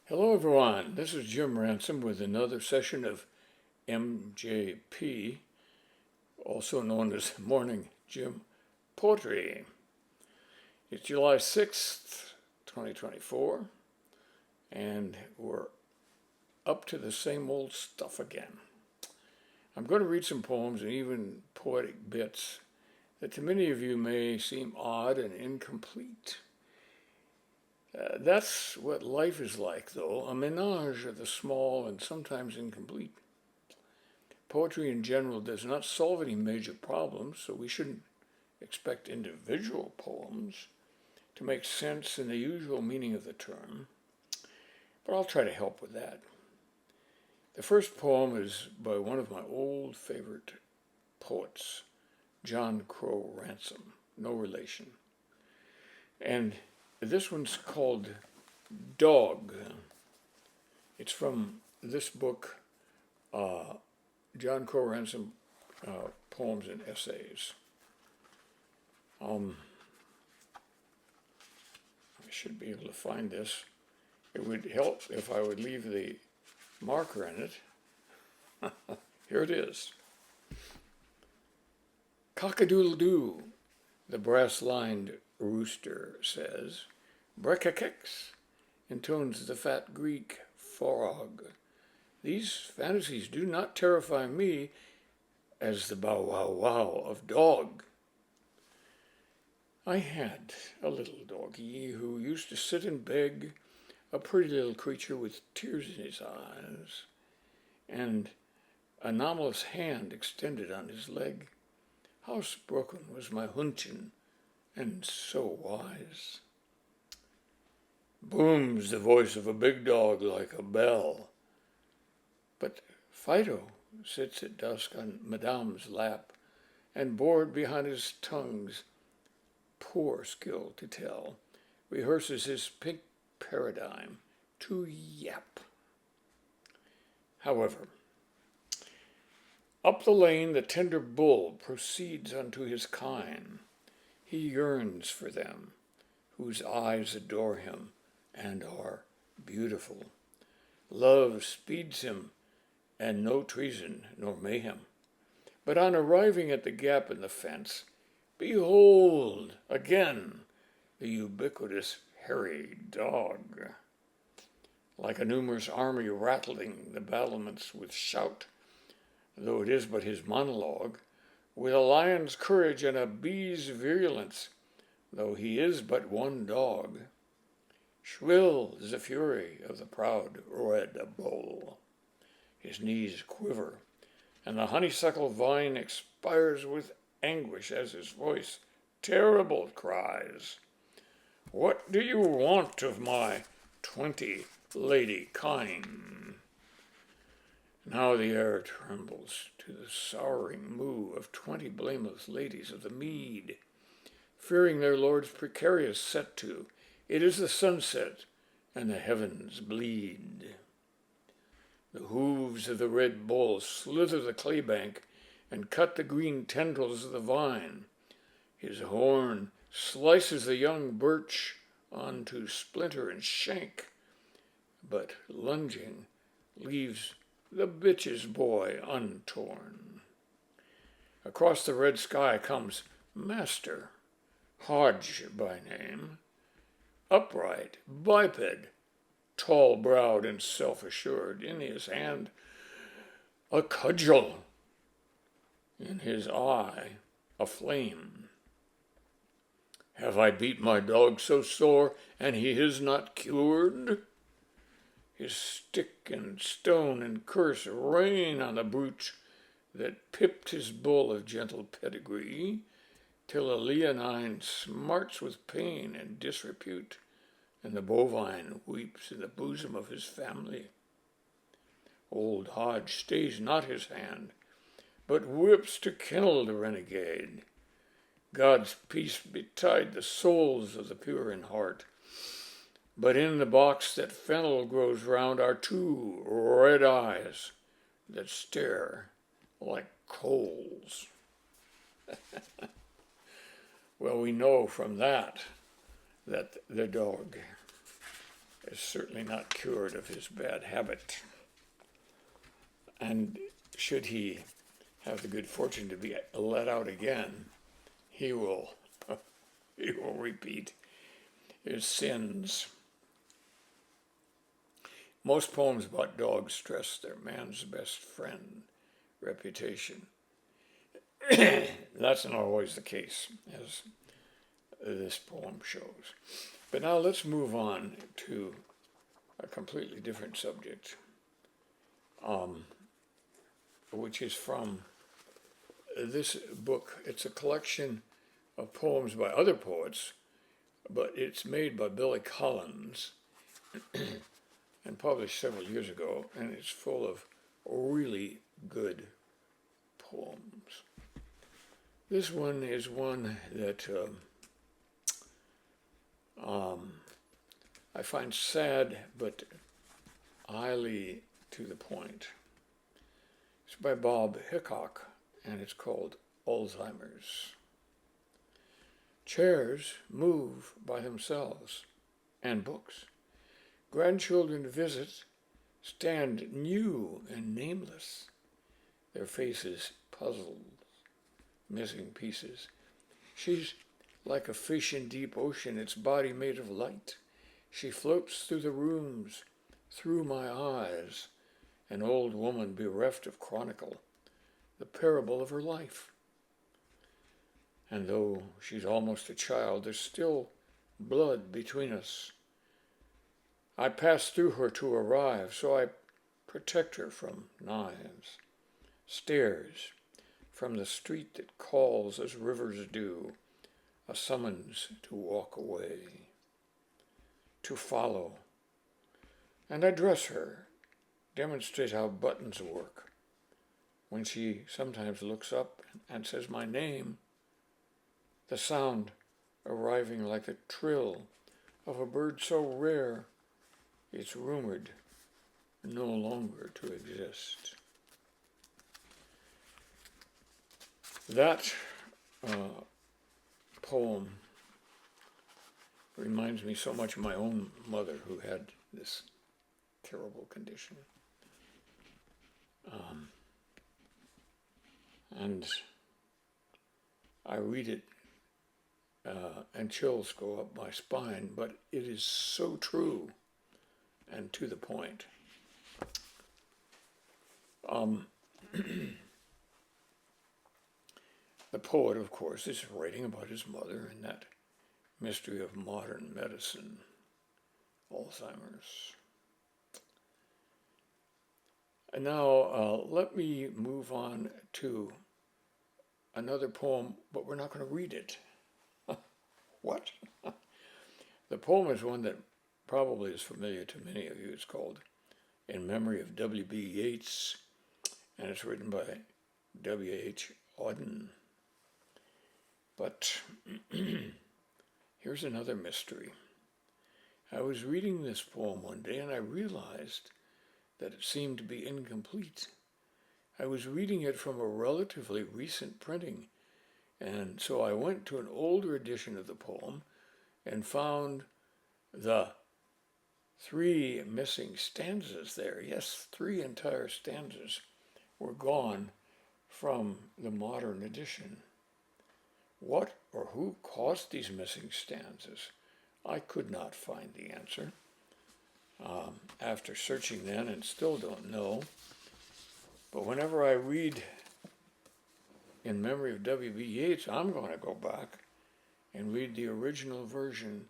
Hello, everyone. This is Jim Ransom with another session of MJP, also known as Morning Jim Poetry. It's July 6th, 2024, and we're up to the same old stuff again. I'm going to read some poems and even poetic bits that to many of you may seem odd and incomplete. That's what life is like, though, a ménage of the small and sometimes incomplete. Poetry in general does not solve any major problems, so we shouldn't expect individual poems to make sense in the usual meaning of the term, but I'll try to help with that. The first poem is by one of my old favorite poets, John Crowe Ransom, no relation. And this one's called Dog. It's from this book, John Crowe Ransom, Poems and Essays. I should be able to find this. It would help if I would leave the marker in it. Here it is. Cock-a-doodle-doo, the brass-lined rooster says. Brekkakex, intones the fat Greek frog. These fantasies do not terrify me as the bow-wow-wow of dog. I had a little doggie who used to sit and beg, a pretty little creature with tears in his eyes, and anomalous hand extended on his leg. Housebroken was my hunchin', and so wise. Booms the voice of a big dog like a bell. But Fido sits at dusk on Madame's lap, and bored behind his tongue's poor skill to tell, rehearses his pink paradigm to yap. However, up the lane the tender bull proceeds unto his kine. He yearns for them, whose eyes adore him and are beautiful. Love speeds him, and no treason nor mayhem. But on arriving at the gap in the fence, behold again the ubiquitous hairy dog. Like a numerous army rattling the battlements with shout, though it is but his monologue, with a lion's courage and a bee's virulence, though he is but one dog. Shrill is the fury of the proud red bull. His knees quiver, and the honeysuckle vine expires with anguish as his voice terrible cries. What do you want of my 20 lady kine? Now the air trembles to the sorrowing moo of 20 blameless ladies of the mead, fearing their lord's precarious set to. It is the sunset, and the heavens bleed. The hooves of the red bull slither the clay bank and cut the green tendrils of the vine. His horn slices the young birch onto splinter and shank, but lunging leaves the bitch's boy untorn. Across the red sky comes Master, Hodge by name, upright, biped, tall-browed and self-assured, in his hand a cudgel, in his eye a flame. Have I beat my dog so sore, and he is not cured? His stick and stone and curse rain on the brute that pipped his bull of gentle pedigree, till a leonine smarts with pain and disrepute, and the bovine weeps in the bosom of his family. Old Hodge stays not his hand, but whips to kennel the renegade. God's peace betide the souls of the pure in heart. But in the box that fennel grows round are 2 red eyes that stare like coals. Well, we know from that the dog is certainly not cured of his bad habit. And should he have the good fortune to be let out again, he will repeat his sins. Most poems about dogs stress their man's best friend reputation. That's not always the case, as this poem shows. But now let's move on to a completely different subject, which is from this book. It's a collection of poems by other poets, but it's made by Billy Collins and published several years ago, and it's full of really good poems. This one is one that I find sad, but highly to the point. It's by Bob Hicok, and it's called Alzheimer's. Chairs move by themselves, and books. Grandchildren visit, stand new and nameless, their faces puzzled, missing pieces. She's like a fish in deep ocean, its body made of light. She floats through the rooms, through my eyes, an old woman bereft of chronicle, the parable of her life. And though she's almost a child, there's still blood between us. I pass through her to arrive, so I protect her from knives. Stairs from the street that calls as rivers do, a summons to walk away, to follow. And I dress her, demonstrate how buttons work. When she sometimes looks up and says my name, the sound arriving like the trill of a bird so rare, it's rumored no longer to exist. That poem reminds me so much of my own mother, who had this terrible condition. And I read it and chills go up my spine, but it is so true and to the point. The poet, of course, is writing about his mother and that mystery of modern medicine, Alzheimer's. And now let me move on to another poem, but we're not going to read it. What? The poem is one that probably is familiar to many of you. It's called In Memory of W.B. Yeats, and it's written by W.H. Auden. But here's another mystery. I was reading this poem one day and I realized that it seemed to be incomplete. I was reading it from a relatively recent printing, and so I went to an older edition of the poem and found the 3 missing stanzas there. Yes, 3 entire stanzas were gone from the modern edition. What or who caused these missing stanzas? I could not find the answer. After searching then, and still don't know. But whenever I read In Memory of W.B. Yeats, I'm going to go back and read the original version,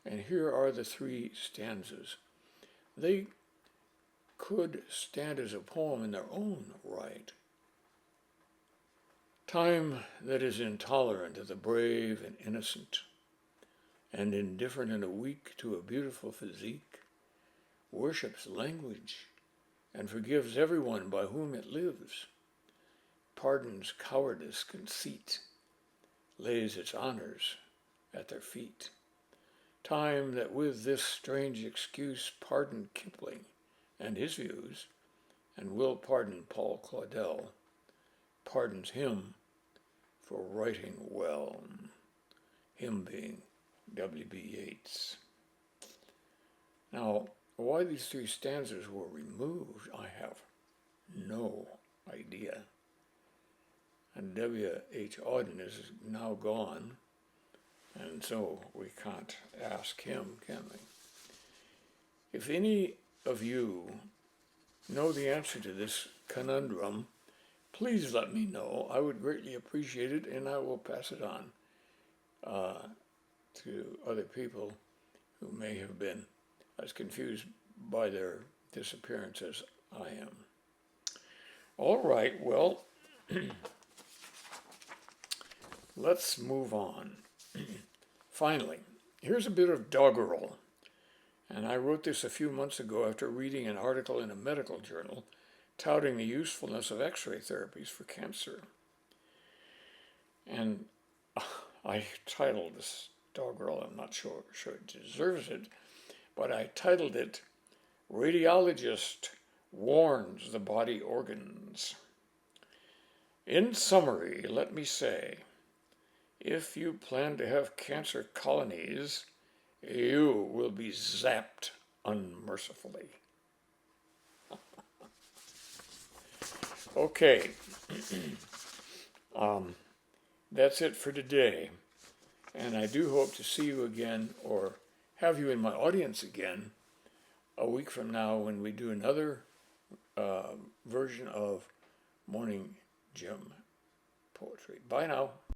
and here are the 3 stanzas. They could stand as a poem in their own right. Time that is intolerant of the brave and innocent, and indifferent and weak to a beautiful physique, worships language and forgives everyone by whom it lives, pardons cowardice, conceit, lays its honors at their feet. Time that with this strange excuse pardoned Kipling and his views, and will pardon Paul Claudel, pardons him for writing well, him being W.B. Yeats. Now, why these three stanzas were removed, I have no idea. And W.H. Auden is now gone, and so we can't ask him, can we? If any of you know the answer to this conundrum, please let me know. I would greatly appreciate it, and I will pass it on to other people who may have been as confused by their disappearance as I am. All right, well, let's move on. Finally, here's a bit of doggerel. And I wrote this a few months ago after reading an article in a medical journal touting the usefulness of X-ray therapies for cancer. And I titled this doggerel, I'm not sure it deserves it, but I titled it, Radiologist Warns the Body Organs. In summary, let me say, if you plan to have cancer colonies, you will be zapped unmercifully. Okay, that's it for today. And I do hope to see you again, or have you in my audience again, a week from now when we do another version of Morning Gym Poetry. Bye now.